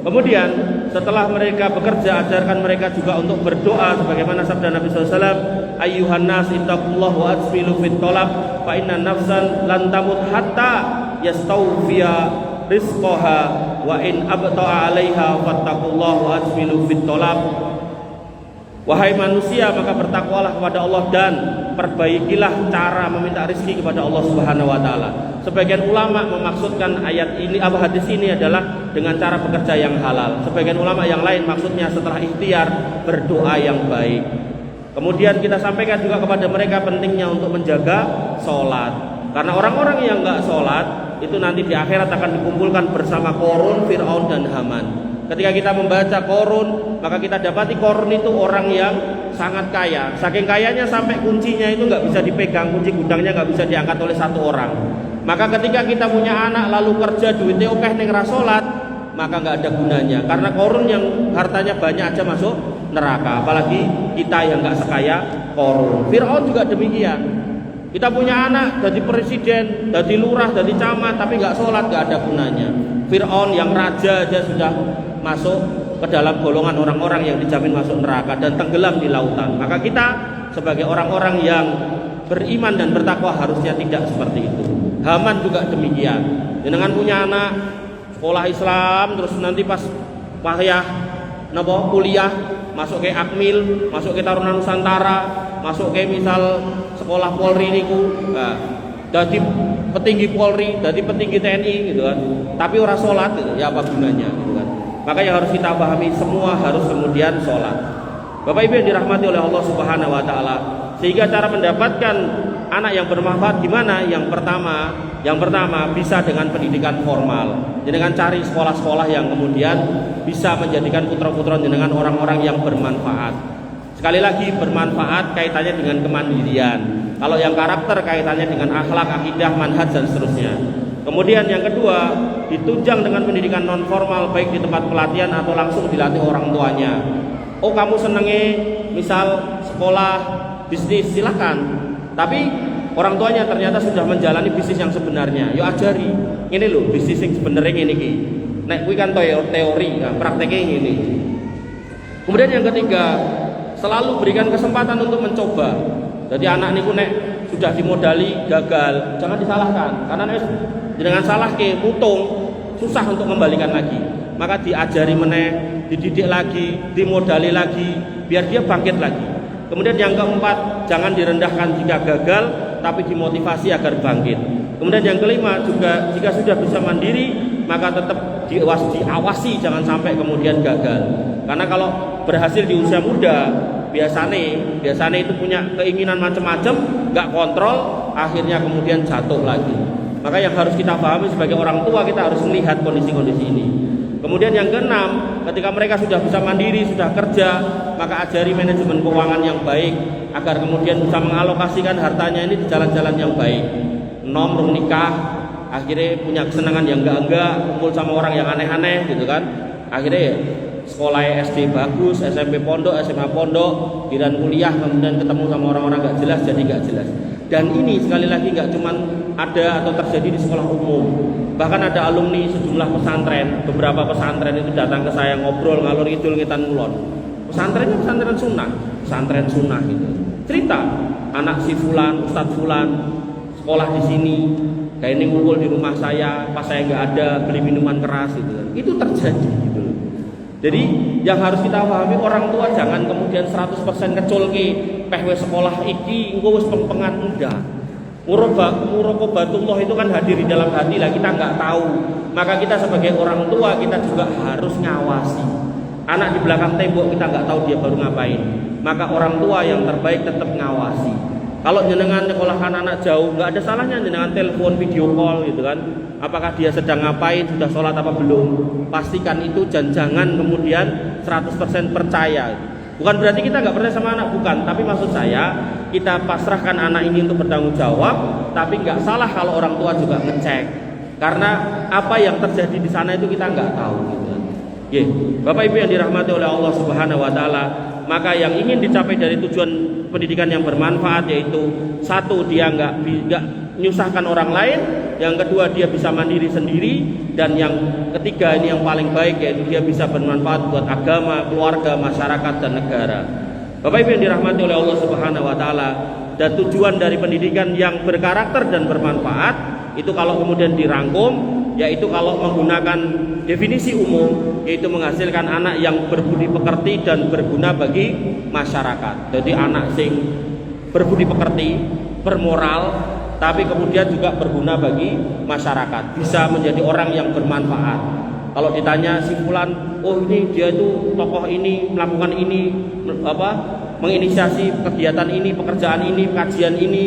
Kemudian setelah mereka bekerja, ajarkan mereka juga untuk berdoa sebagaimana sabda Nabi SAW, ayyuhan nas ittaqullah wa asbilu fit talab fa inna nafsan lan tamut hatta yastawfiya rizqaha wa in abta'a 'alaiha fattaqullah wa asbilu fit talab. Wahai manusia, maka bertakwalah kepada Allah dan perbaikilah cara meminta rezeki kepada Allah Subhanahu wa taala. Sebagian ulama memaksudkan ayat ini, hadis ini adalah dengan cara bekerja yang halal. Sebagian ulama yang lain maksudnya setelah ikhtiar berdoa yang baik. Kemudian kita sampaikan juga kepada mereka pentingnya untuk menjaga sholat. Karena orang-orang yang enggak sholat itu nanti di akhirat akan dikumpulkan bersama Qarun, Fir'aun dan Haman. Ketika kita membaca Qarun, maka kita dapati Qarun itu orang yang sangat kaya. Saking kayanya sampai kuncinya itu nggak bisa dipegang, kunci gudangnya nggak bisa diangkat oleh satu orang. Maka ketika kita punya anak lalu kerja duitnya okeh ning ra salat, maka nggak ada gunanya. Karena Qarun yang hartanya banyak aja masuk neraka, apalagi kita yang nggak sekaya Qarun. Fir'aun juga demikian. Kita punya anak jadi presiden, jadi lurah, jadi camat, tapi nggak sholat, nggak ada gunanya. Fir'aun yang raja aja sudah masuk ke dalam golongan orang-orang yang dijamin masuk neraka dan tenggelam di lautan. Maka kita sebagai orang-orang yang beriman dan bertakwa harusnya tidak seperti itu. Haman juga demikian. Dengan punya anak sekolah Islam, terus nanti pas payah kuliah masuk ke Akmil, masuk ke Taruna Nusantara, masuk ke misal sekolah Polri niku, nah, jadi petinggi Polri, jadi petinggi TNI gitu kan. Tapi ora salat gitu, ya apa gunanya gitu kan. Maka yang harus kita pahami, semua harus kemudian sholat. Bapak Ibu yang dirahmati oleh Allah Subhanahu wa taala, sehingga cara mendapatkan anak yang bermanfaat gimana? Yang pertama bisa dengan pendidikan formal. Dengan cari sekolah-sekolah yang kemudian bisa menjadikan putra-putra dengan orang-orang yang bermanfaat. Sekali lagi, bermanfaat kaitannya dengan kemandirian. Kalau yang karakter kaitannya dengan akhlak, akidah, manhaj dan seterusnya. Kemudian yang kedua, ditunjang dengan pendidikan non formal, baik di tempat pelatihan atau langsung dilatih orang tuanya. Oh, kamu senenge misal sekolah bisnis, silakan. Tapi orang tuanya ternyata sudah menjalani bisnis yang sebenarnya. Yuk ajari. Ini loh bisnis yang sebenarnya ini ki. Nek kuwi kan teori, nah, prakteknya ini. Kemudian yang ketiga, selalu berikan kesempatan untuk mencoba. Jadi anak niku nek sudah dimodali gagal, jangan disalahkan. Karena nek dengan salah ke mutung, susah untuk kembalikan lagi. Maka diajari meneh, dididik lagi, dimodali lagi, biar dia bangkit lagi. Kemudian yang keempat, jangan direndahkan jika gagal, tapi dimotivasi agar bangkit. Kemudian yang kelima juga, jika sudah bisa mandiri, maka tetap diawasi, jangan sampai kemudian gagal. Karena kalau berhasil di usia muda, biasanya itu punya keinginan macam-macam, nggak kontrol, akhirnya kemudian jatuh lagi. Maka yang harus kita pahami sebagai orang tua, kita harus melihat kondisi-kondisi ini. Kemudian yang keenam, ketika mereka sudah bisa mandiri, sudah kerja, maka ajari manajemen keuangan yang baik agar kemudian bisa mengalokasikan hartanya ini di jalan-jalan yang baik. Nom rung nikah, akhirnya punya kesenangan yang enggak, kumpul sama orang yang aneh-aneh gitu kan. Akhirnya ya sekolah SD bagus, SMP pondok, SMA pondok, giliran kuliah kemudian ketemu sama orang-orang nggak jelas, jadi nggak jelas. Dan ini sekali lagi nggak cuman ada atau terjadi di sekolah umum, bahkan ada alumni sejumlah pesantren, beberapa pesantren itu datang ke saya ngobrol ngalor ngidul ngitan ngulon. Pesantrennya pesantren sunnah gitu. Cerita anak si fulan, ustadz fulan sekolah di sini, kayak ini ngumpul di rumah saya, pas saya nggak ada beli minuman keras gitu. Itu terjadi gitu. Jadi yang harus kita pahami, orang tua jangan kemudian 100% keculke pehwe sekolah iki engko wis pengpengan, enggak. Muraqabatullah itu kan hadir di dalam hati lah, kita nggak tahu. Maka kita sebagai orang tua kita juga harus ngawasi. Anak di belakang tembok kita nggak tahu dia baru ngapain. Maka orang tua yang terbaik tetap ngawasi. Kalau jenengan nyekolahkan anak jauh, nggak ada salahnya jenengan telepon, video call gitu kan. Apakah dia sedang ngapain, sudah sholat apa belum? Pastikan itu, dan jangan kemudian 100% percaya. Bukan berarti kita nggak percaya sama anak, bukan. Tapi maksud saya, kita pasrahkan anak ini untuk bertanggung jawab. Tapi nggak salah kalau orang tua juga ngecek. Karena apa yang terjadi di sana itu kita nggak tahu gitu. Ya, Bapak Ibu yang dirahmati oleh Allah Subhanahu Wa Taala, maka yang ingin dicapai dari tujuan pendidikan yang bermanfaat yaitu satu, dia nggak nyusahkan orang lain, yang kedua dia bisa mandiri sendiri, dan yang ketiga ini yang paling baik yaitu dia bisa bermanfaat buat agama, keluarga, masyarakat dan negara. Bapak Ibu yang dirahmati oleh Allah Subhanahu Wa Taala, dan tujuan dari pendidikan yang berkarakter dan bermanfaat itu kalau kemudian dirangkum, yaitu kalau menggunakan definisi umum, yaitu menghasilkan anak yang berbudi pekerti dan berguna bagi masyarakat. Jadi anak sing berbudi pekerti, bermoral, tapi kemudian juga berguna bagi masyarakat, bisa menjadi orang yang bermanfaat. Kalau ditanya si fulan, oh ini dia itu tokoh ini melakukan ini, menginisiasi kegiatan ini, pekerjaan ini, kajian ini,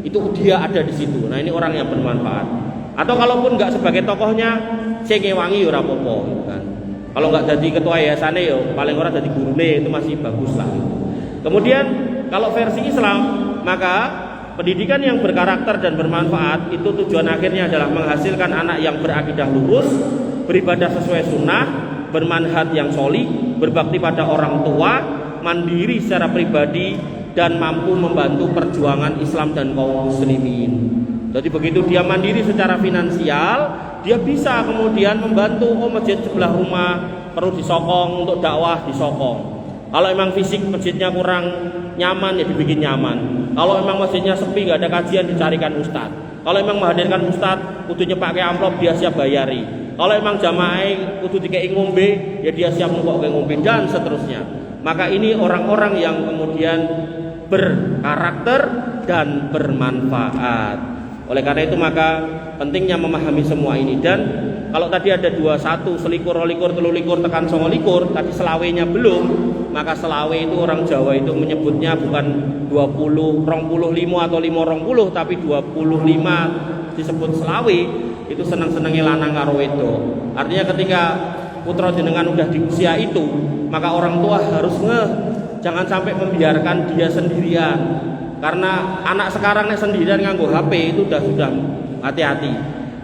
itu dia ada di situ. Nah ini orang yang bermanfaat. Atau kalaupun nggak sebagai tokohnya, saya ngewangi ora apa-apa gitu kan. Kalau nggak jadi ketua yayasan ya paling ora jadi gurune, itu masih bagus lah gitu. Kemudian kalau versi Islam, maka pendidikan yang berkarakter dan bermanfaat itu tujuan akhirnya adalah menghasilkan anak yang berakidah lurus, beribadah sesuai sunnah, bermanhaj yang sholih, berbakti pada orang tua, mandiri secara pribadi, dan mampu membantu perjuangan Islam dan kaum muslimin. Jadi begitu dia mandiri secara finansial, dia bisa kemudian membantu, oh masjid sebelah rumah perlu disokong untuk dakwah, disokong. Kalau emang fisik masjidnya kurang nyaman, ya dibikin nyaman. Kalau emang masjidnya sepi, nggak ada kajian, dicarikan ustadz. Kalau emang menghadirkan ustadz, kudunya pakai amplop, dia siap bayari. Kalau emang jamaah kudu dikei ngombe, ya dia siap nukok ke ngombe, dan seterusnya. Maka ini orang-orang yang kemudian berkarakter dan bermanfaat. Oleh karena itu maka pentingnya memahami semua ini. Dan kalau tadi ada 21, selikur, rolikur, telulikur, tekan 29, tadi selawenya belum, maka selawe itu orang Jawa itu menyebutnya bukan 20, 25 atau 520, tapi 25 disebut selawe. Itu seneng-senengnya lanang karo wedok. Artinya ketika putra jenengan udah di usia itu, maka orang tua harus jangan sampai membiarkan dia sendirian. Karena anak sekarang sendirian nganggo HP itu sudah hati-hati.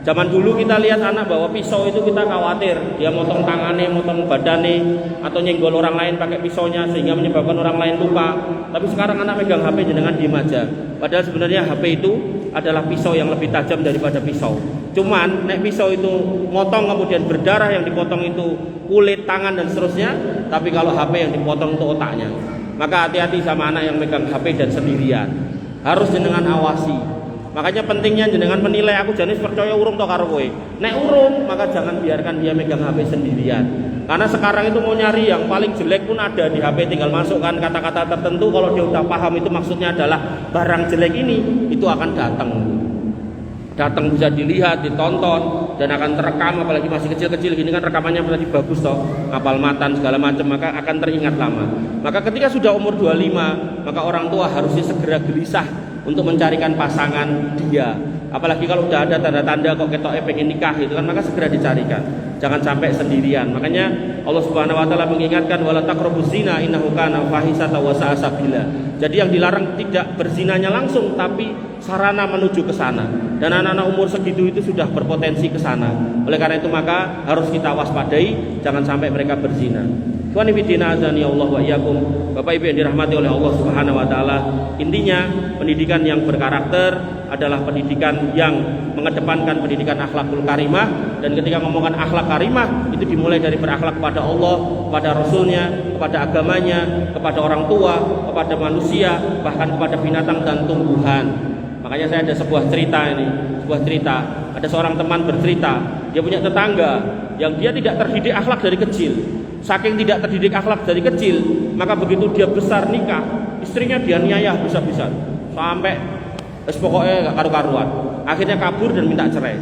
Zaman dulu kita lihat anak bawa pisau itu kita khawatir dia motong tangannya, motong badannya, atau nyenggol orang lain pakai pisaunya sehingga menyebabkan orang lain luka. Tapi sekarang anak megang HP dengan diem aja. Padahal sebenarnya HP itu adalah pisau yang lebih tajam daripada pisau. Cuman nek pisau itu motong kemudian berdarah, yang dipotong itu kulit, tangan dan seterusnya. Tapi kalau HP yang dipotong itu otaknya. Maka hati-hati sama anak yang megang HP dan sendirian. Harus jenengan awasi. Makanya pentingnya jenengan menilai, aku jenis percaya urung to karo kowe. Nek urung, maka jangan biarkan dia megang HP sendirian. Karena sekarang itu mau nyari yang paling jelek pun ada di HP, tinggal masukkan kata-kata tertentu. Kalau dia udah paham itu maksudnya adalah barang jelek ini, itu akan datang bisa dilihat, ditonton, dan akan terekam. Apalagi masih kecil-kecil gini kan rekamannya berarti bagus toh, hafal matan segala macam, maka akan teringat lama. Maka ketika sudah umur 25, maka orang tua harusnya segera gelisah untuk mencarikan pasangan dia. Apalagi kalau udah ada tanda-tanda kok ketoknya pengen nikah itu kan, maka segera dicarikan. jangan sampai sendirian. Makanya Allah Subhanahu wa taala mengingatkan wala taqrabuz zina innahu kana fahisatan wa sa'a sabila. Jadi yang dilarang tidak berzinanya langsung, tapi sarana menuju ke sana. Dan anak-anak umur segitu itu sudah berpotensi ke sana. Oleh karena itu maka harus kita waspadai, jangan sampai mereka berzina. Tuhan fillah azani Allah wa iyyakum. Bapak Ibu yang dirahmati oleh Allah Subhanahu wa taala, intinya pendidikan yang berkarakter adalah pendidikan yang mengedepankan pendidikan akhlakul karimah. Dan ketika ngomongkan akhlak karimah, itu dimulai dari berakhlak kepada Allah, kepada Rasulnya, kepada agamanya, kepada orang tua, kepada manusia, bahkan kepada binatang dan tumbuhan. Makanya saya ada sebuah cerita. Ada seorang teman bercerita, dia punya tetangga yang dia tidak terdidik akhlak dari kecil. Saking tidak terdidik akhlak dari kecil, maka begitu dia besar nikah, istrinya dia niayah bisa-bisa sampai pokoknya gak karu-karuan. Akhirnya kabur dan minta cerai.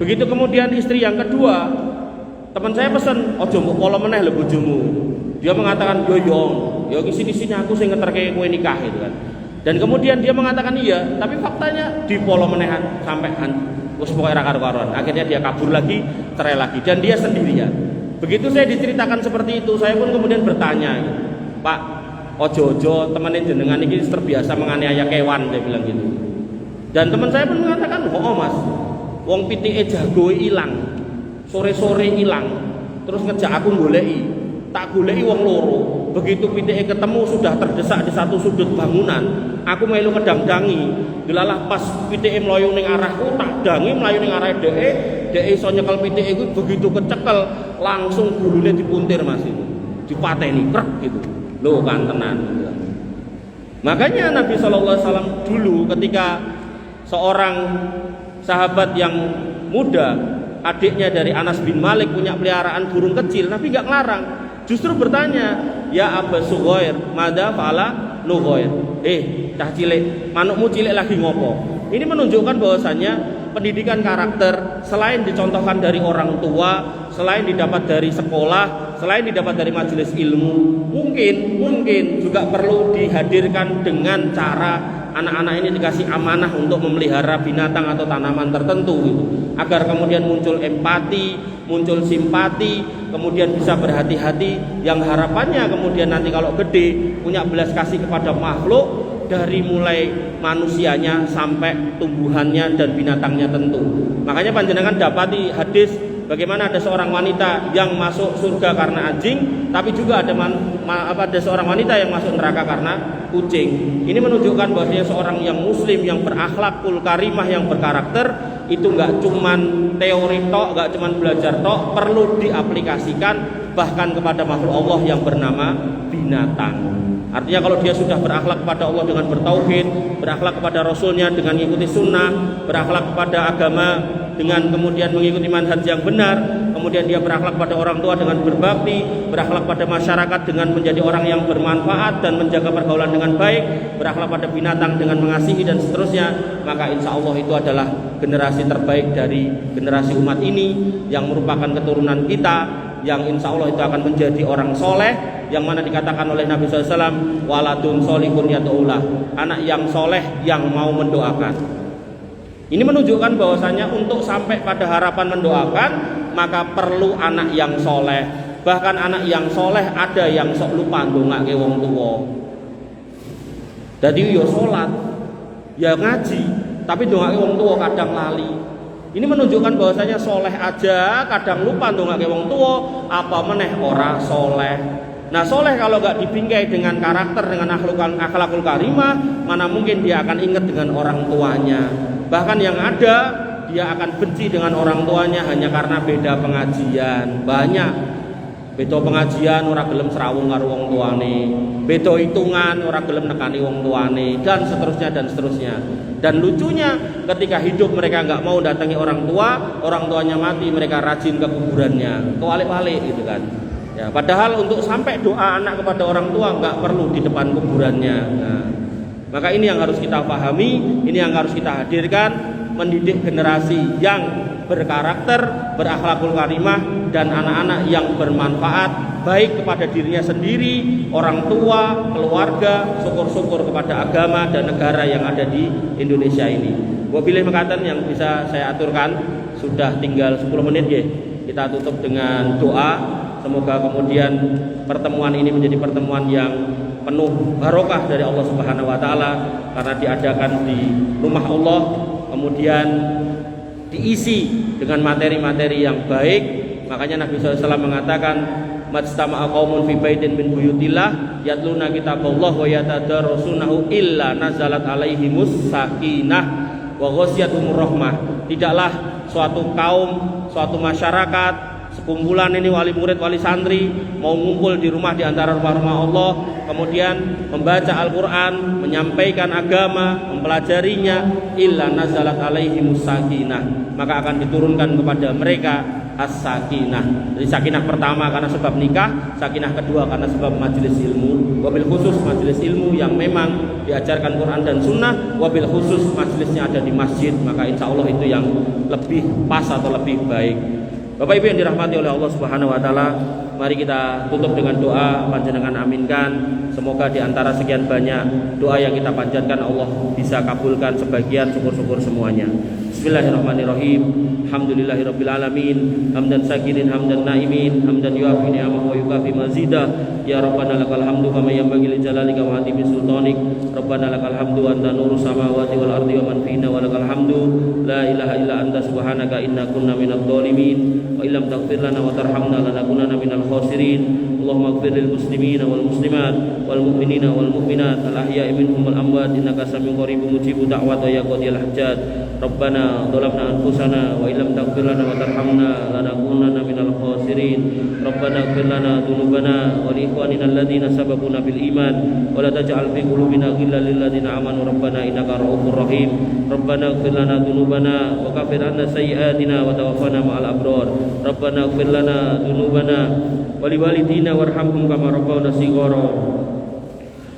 Begitu kemudian istri yang kedua, teman saya pesen, ojo mbok polo meneh lho bojomu. Dia mengatakan, yo sini aku sing ngeterke kowe nikah gitu kan. Dan kemudian dia mengatakan iya, tapi faktanya di polo menehan sampai wis pokoke ra karu-karuan. Akhirnya dia kabur lagi, cerai lagi, dan dia sendirian. Begitu saya diceritakan seperti itu, saya pun kemudian bertanya, Pak, ojo temenin jenengan ini terbiasa menganiaya kewan, dia bilang gitu. Dan teman saya pun mengatakan, oh mas, wong pitike jago ilang, sore-sore ilang, terus ngejak aku goleki, tak goleki wong loro. Begitu pitike ketemu sudah terdesak di satu sudut bangunan, aku melu kedang-dangi, delalah pas pitike mlayu ning arahku, tak dangi mlayu ning arah dhek iso nyekel pitike iku, begitu kecekel langsung gulune dipuntir mas itu, dipateni krek gitu. Loh kan tenan. Makanya Nabi SAW dulu ketika seorang sahabat yang muda, adiknya dari Anas bin Malik punya peliharaan burung kecil, Nabi nggak ngelarang, justru bertanya, ya Aba Sughair, mada fa'ala Nughair. Cah cilik, manukmu cilik lagi ngopo? Ini menunjukkan bahwasannya pendidikan karakter selain dicontohkan dari orang tua, selain didapat dari sekolah, selain didapat dari majelis ilmu, mungkin juga perlu dihadirkan dengan cara anak-anak ini dikasih amanah untuk memelihara binatang atau tanaman tertentu gitu, agar kemudian muncul empati, muncul simpati, kemudian bisa berhati-hati, yang harapannya kemudian nanti kalau gede punya belas kasih kepada makhluk, dari mulai manusianya sampai tumbuhannya dan binatangnya tentu. Makanya panjenengan dapati hadis bagaimana ada seorang wanita yang masuk surga karena anjing, tapi juga ada seorang wanita yang masuk neraka karena kucing. Ini menunjukkan bahwasanya seorang yang muslim yang berakhlakul karimah, yang berkarakter, itu nggak cuman teori tok, nggak cuman belajar tok, perlu diaplikasikan bahkan kepada makhluk Allah yang bernama binatang. Artinya kalau dia sudah berakhlak kepada Allah dengan bertauhid, berakhlak kepada Rasulnya dengan mengikuti sunnah, berakhlak kepada agama dengan kemudian mengikuti manhaj yang benar, kemudian dia berakhlak pada orang tua dengan berbakti, berakhlak pada masyarakat dengan menjadi orang yang bermanfaat dan menjaga pergaulan dengan baik, berakhlak pada binatang dengan mengasihi dan seterusnya, maka insya Allah itu adalah generasi terbaik dari generasi umat ini yang merupakan keturunan kita, yang insya Allah itu akan menjadi orang soleh, yang mana dikatakan oleh Nabi SAW, waladun solihun yad'ulah, anak yang soleh yang mau mendoakan. Ini menunjukkan bahwasanya untuk sampai pada harapan mendoakan, maka perlu anak yang soleh. Bahkan anak yang soleh ada yang sok lupa ndongake wong tuwa. Jadi yo sholat, ya ngaji, tapi ndongake wong tuwa kadang lali. Ini menunjukkan bahwasanya soleh aja kadang lupa ndongake wong tuwa, apa meneh ora soleh. Nah soleh kalau gak dibingkai dengan karakter, dengan akhlakul karimah, mana mungkin dia akan ingat dengan orang tuanya. Bahkan yang ada, dia akan benci dengan orang tuanya hanya karena beda pengajian. Banyak beda pengajian, ora gelem serawung karo wong tuane, beda hitungan, ora gelem nekani wong tuane, dan seterusnya. Dan lucunya ketika hidup mereka gak mau datangi orang tuanya mati, mereka rajin ke kuburannya, kewalik-walik gitu kan. Ya, padahal untuk sampai doa anak kepada orang tua nggak perlu di depan kuburannya. Nah, maka ini yang harus kita pahami, ini yang harus kita hadirkan, mendidik generasi yang berkarakter, berakhlakul karimah, dan anak-anak yang bermanfaat baik kepada dirinya sendiri, orang tua, keluarga, syukur-syukur kepada agama dan negara yang ada di Indonesia ini. Wabillahi makaten yang bisa saya aturkan, sudah tinggal 10 menit ya. kita tutup dengan doa. Semoga kemudian pertemuan ini menjadi pertemuan yang penuh barokah dari Allah Subhanahu wa taala karena diadakan di rumah Allah, kemudian diisi dengan materi-materi yang baik. Makanya Nabi SAW mengatakan, majtama'a qaumun fi baitin min buyutillah yatluna kitaballah wa yatadarrasunahu illa nazalat alaihimus sakinah wa ghasyiyatuhumur rahmah. Tidaklah suatu kaum, suatu masyarakat, sekumpulan ini wali murid, wali santri mau ngumpul di rumah di antara rumah-rumah Allah, kemudian membaca Al-Quran, menyampaikan agama, mempelajarinya, illa nazalat alaihimus sakinah, maka akan diturunkan kepada mereka as-sakinah. Jadi sakinah pertama karena sebab nikah, sakinah kedua karena sebab majelis ilmu, wabil khusus majelis ilmu yang memang diajarkan Quran dan Sunnah, wabil khusus majelisnya ada di masjid, maka insya Allah itu yang lebih pas atau lebih baik. Bapak Ibu yang dirahmati oleh Allah Subhanahu wa taala, mari kita tutup dengan doa, panjenengan aminkan. Semoga di antara sekian banyak doa yang kita panjatkan Allah bisa kabulkan sebagian, syukur-syukur semuanya. Bismillahirrahmanirrahim. Alhamdulillahirabbil alamin. Hamdan sakirin, hamdan naimin, hamdan yuafi ni'amahu wa yukafi mazidah. Ya Rabbana lakal hamdu kama yanbaghi li jalalika wa azimi sultanik. Rabbana lakal hamdu anta nurus samawati wal ardi wa man fihinna wa lakal hamdu. La ilaha illa anta subhanaka inna kunna minadh dhalimin. Wa illam taghfir lana wa tarhamna lanakunanna minal khasirin. Allahumma ighfir lil muslimina wal muslimat wal mu'minina wal mu'minat al ahya'i minhum wal amwat innaka samiun qaribun mujibud da'wat ya qadiyal hajat. Rabbana dhalamna anfusana wa illam taghfir lana wa tarhamna lanakunanna minal khasirin. Rabbana ighfir lana dhunubana wa li ikhwanina alladhina sabaquna bil iman wa la taj'al fi qulubina ghillan lil ladzina amanu rabbana innaka ra'ufur rahim. Rabbana ighfir lana dhunubana wa kaffir 'anna sayyi'atina wa tawaffana ma'al abrar. Rabbana ighfir lana dhunubana wa liwalidina warhamhum kama rabbawna shighara.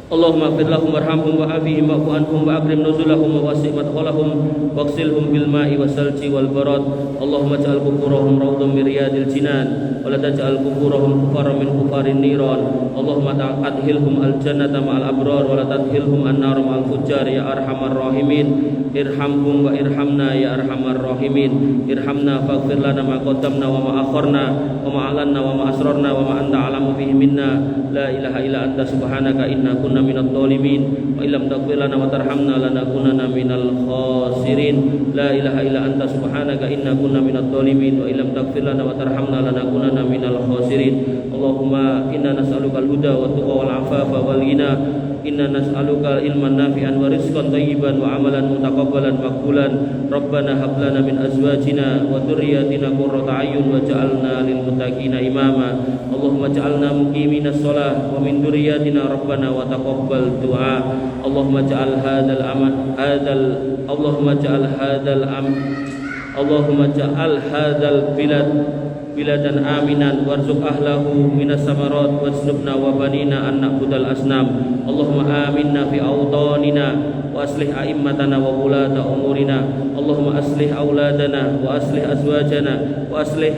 Allahumma ighfir lahum warhamhum wa afihim wa'fu anhum wa akrim nuzulahum wa wasi' madkhalahum waghsilhum bil ma'i wasalji wal barad. Allahumma ij'al quburahum rawdan min riyadil jinan wa la taj'al quburahum kufaran min kufarin niran. Allahumma ta'adhilhum al jannata ma'al abrar wa la tadkhilhum an-nar ma'al fujjar ya arhamar rahimin. Irhamhum wa irhamna ya arhamar rahimin. Irhamna faghfir lana ma qaddamna wa ma akharna wa ma alanna wa ma asrarna wa ma anta a'lamu bihi minna. La ilaha illa anta subhanaka inna kunna minadh dhalimin wa illam taghfir lana wa tarhamna lanakunanna minal khasirin. La ilaha illa anta subhanaka inna kunna minadh dhalimin wa illam taghfir lana wa tarhamna lanakunanna minal khasirin. Allahumma inna nas'aluka al-huda wa tuqa wal afafa wal ghina. Inna nas'aluka ilman nafi'an wa rizqan thayyiban wa amalan mutaqabbalan maqbulan. Rabbana hab lana min azwajina wa dhurriyyatina qurrata a'yun waj'alna lil muttaqina imama. Allahumma ij'alna muqiminas shalah wa min dhurriyyatina rabbana wa taqabbal du'a. Allahumma ij'al hadzal bilad biladan aminan warzuq ahlahu minas samarat wasnubna wa banina an na'budal asnam. Allahumma aminna fi awtanina wa aslih a'immatana wa wulata umurina. Allahumma aslih auladana wa aslih azwajana wa aslih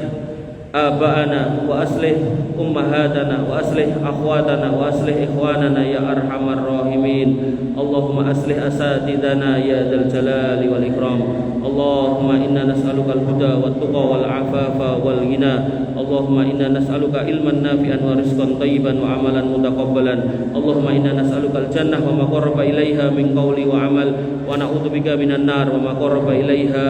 aba'ana wa aslih ummahatana wa aslih akhwatana wa aslih ikhwanana ya arhamar rahimin. Allahumma aslih asatidana ya dzal jalali wal ikram. Allahumma inna nas'aluka al-huda wat tuqa wal afafa wal ghina. Allahumma inna nas'aluka ilman nafi'an wa rizqan thayyiban wa amalan mutaqabbalan. Allahumma inna nas'aluka al-jannah wa ma qarraba ilaiha min qawli wa amal wa na'udzubika minan nar wa ma qarraba ilaiha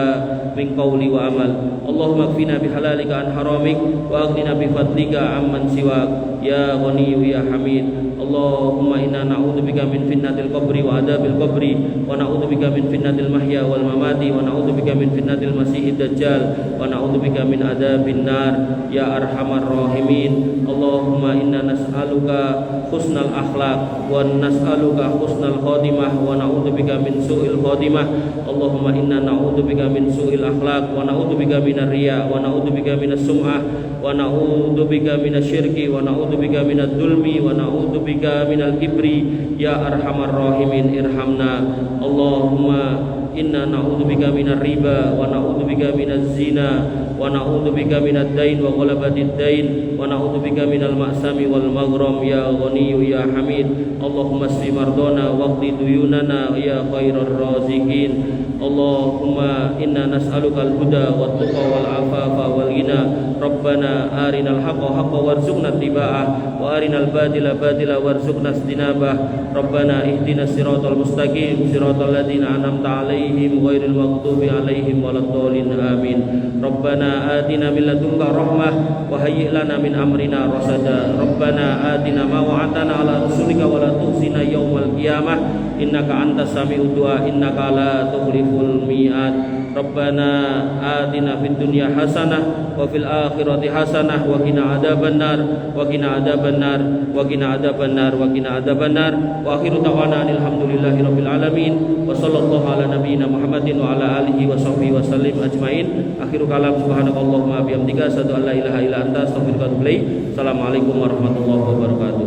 min qawli wa amal. Allahumma kfina bihalalika an haramik wa aghnina bi fadlika amman siwak ya ghani ya hamid. Allahumma inna na'udzubika min fitnatil qabri wa adabil qabri wa na'udzubika min fitnatil mahya wal mamati wa na'udzubika min fitnatil masiihid dajjal wa na'udzubika min adabin nar ya arhamar rahimin. Allahumma inna nas'aluka husnal akhlaq wa nas'aluka husnal khatimah wa na'udzubika min su'il khatimah. Allahumma inna na'udzubika min su'il akhlaq wa na'udzubika minar riya wa na'udzubika minas sum'ah wa na'udzubika minasy syirki wa na'udzubika minadz zulmi wa na'udzubika minal kibri ya arhamar rahimin. Irhamna Allahumma inna na'udzubika minar riba wa na'udzubika minaz zina wa na'udzubika minad dain wa ghalabatid dain wa na'udzubika minal ma'sami wal maghram ya Ghaniyyu ya Hamid. Allahumma asfi mardana waqdi duyunana ya khairar raziqin. Allahumma inna nas'aluka al-huda wat tuqa wal afafa wal ghina. Rabbana arinal haqqa haqqan warzuqna ittiba'ah wa arinal batila batila warzuqna ijtinabah. Rabbana ihdinas siratal mustaqim siratal ladzina an'amta 'alaihim ghairil maghdubi 'alaihim waladdallin amin. Rabbana atina min ladunka rahmah wa hayyi' lana min amrina rasada. Rabbana atina ma wa'adtana 'ala rusulika wa la tukhzina yaumal qiyamah innaka antas sami'ud du'a innaka la tukhliful mi'ad. Rabbana atina fid dunya hasanah wa fil akhirati hasanah wa qina adzabannar wa qina adzabannar wa qina adzabannar wa qina adzabannar. Wa akhiru da'wana alhamdulillahi rabbil alamin wa sallallahu ala nabiyyina Muhammadin wa ala alihi wa sahbihi wa sallim ajmain. Akhiru kalam subhanakallahumma bihamdika asyhadu an la ilaha illa anta astaghfiruka wa atubu ilaik. Assalamualaikum warahmatullahi wabarakatuh.